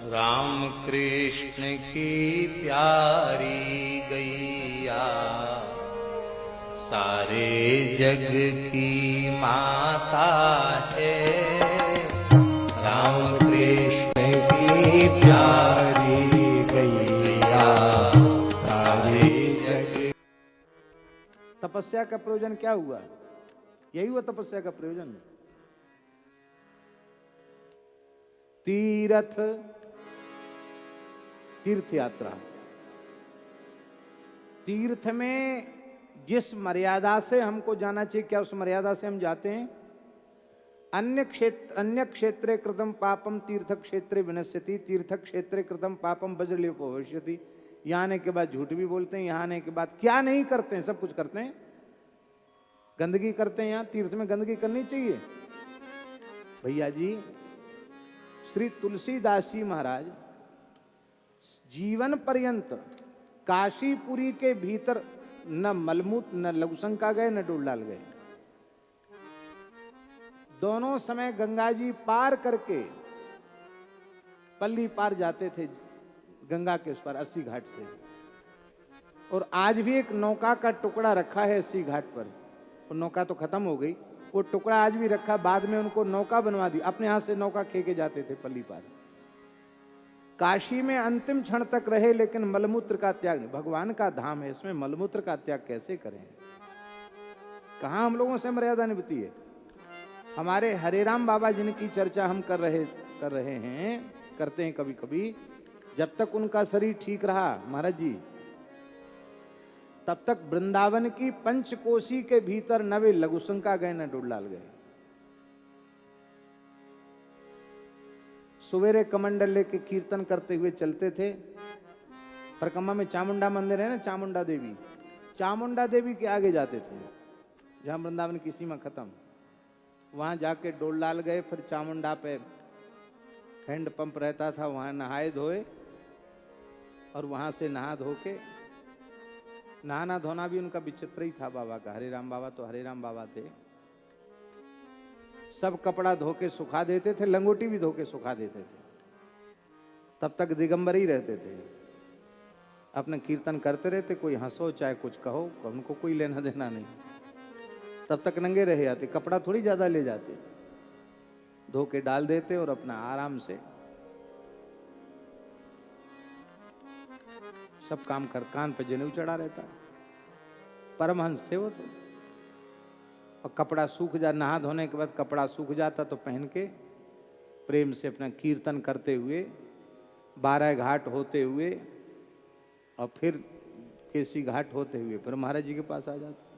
राम कृष्ण की प्यारी गैया सारे जग की माता है। राम कृष्ण की प्यारी गैया सारे जग। तपस्या का प्रयोजन क्या हुआ? यही हुआ तपस्या का प्रयोजन। तीर्थ यात्रा। तीर्थ में जिस मर्यादा से हमको जाना चाहिए, क्या उस मर्यादा से हम जाते हैं? अन्य क्षेत्रे कृतम पापम तीर्थ क्षेत्रे विनश्यति, तीर्थ क्षेत्रे कृतम पापम वज्रलेपो भविष्यति। यहाँ आने के बाद झूठ भी बोलते हैं, यहाँ आने के बाद क्या नहीं करते हैं, सब कुछ करते हैं। गंदगी करते हैं, यहाँ तीर्थ में गंदगी करनी चाहिए भैया जी। श्री तुलसीदास जी महाराज जीवन पर्यंत काशीपुरी के भीतर न मलमूत्र न लघुशंका गए न डोल डाल गए। दोनों समय गंगा जी पार करके पल्ली पार जाते थे, गंगा के उस पार 80 घाट से। और आज भी एक नौका का टुकड़ा रखा है 80 घाट पर। वो नौका तो खत्म हो गई, वो टुकड़ा आज भी रखा। बाद में उनको नौका बनवा दी, अपने हाथ से नौका खे के जाते थे पल्ली पार। काशी में अंतिम क्षण तक रहे, लेकिन मलमूत्र का त्याग नहीं। भगवान का धाम है, इसमें मलमूत्र का त्याग कैसे करें? कहां हम लोगों से मर्यादा निभती है। हमारे हरे राम बाबा जिनकी चर्चा हम कर रहे हैं, करते हैं कभी कभी। जब तक उनका शरीर ठीक रहा महाराज जी, तब तक वृंदावन की पंचकोशी के भीतर न वे लघुशंका गए न डोल डाल गए। सवेरे कमंडल लेके कीर्तन करते हुए चलते थे। परिक्रमा में चामुंडा मंदिर है ना, चामुंडा देवी, चामुंडा देवी के आगे जाते थे, जहां वृंदावन की सीमा खत्म। वहां जाके डोल डाल गए। फिर चामुंडा पे हैंड पंप रहता था, वहां नहाए धोए। और वहां से नहा धो के, नहाना धोना भी उनका विचित्र ही था बाबा का। हरे राम बाबा तो हरे राम बाबा थे। सब कपड़ा धो के सुखा देते थे, लंगोटी भी धो के सुखा देते थे। तब तक दिगंबर ही रहते थे, अपने कीर्तन करते रहते। कोई हंसो चाहे कुछ कहो, उनको कोई लेना देना नहीं। तब तक नंगे रह जाते, कपड़ा थोड़ी ज्यादा ले जाते, धो के डाल देते और अपना आराम से सब काम कर। कान पे जनेऊ चढ़ा रहता, परमहंस थे वो तो। और कपड़ा सूख जा, नहा धोने के बाद कपड़ा सूख जाता तो पहन के प्रेम से अपना कीर्तन करते हुए 12 घाट होते हुए और फिर केसी घाट होते हुए फिर महाराज जी के पास आ जाते।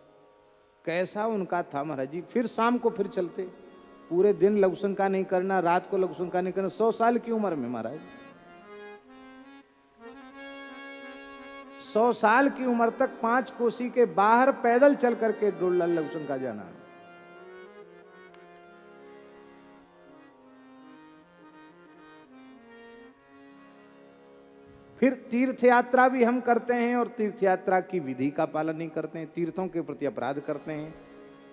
कैसा उनका था महाराज जी। फिर शाम को फिर चलते, पूरे दिन लघुशंका नहीं करना, रात को लघुशंका नहीं करना। 100 साल की उम्र में महाराज, 100 साल की उम्र तक 5 कोसी के बाहर पैदल चल करके डोल लघुशंका जाना। फिर तीर्थ यात्रा भी हम करते हैं और तीर्थ यात्रा की विधि का पालन नहीं करते हैं। तीर्थों के प्रति अपराध करते हैं।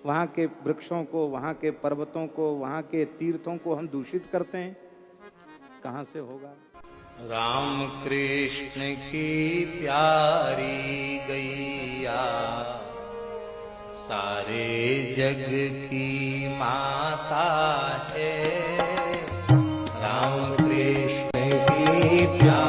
वहां के वृक्षों को, वहां के पर्वतों को, वहां के तीर्थों को हम दूषित करते हैं। कहां से होगा? राम कृष्ण की प्यारी गैया सारे जग की माता है। राम कृष्ण की प्यारी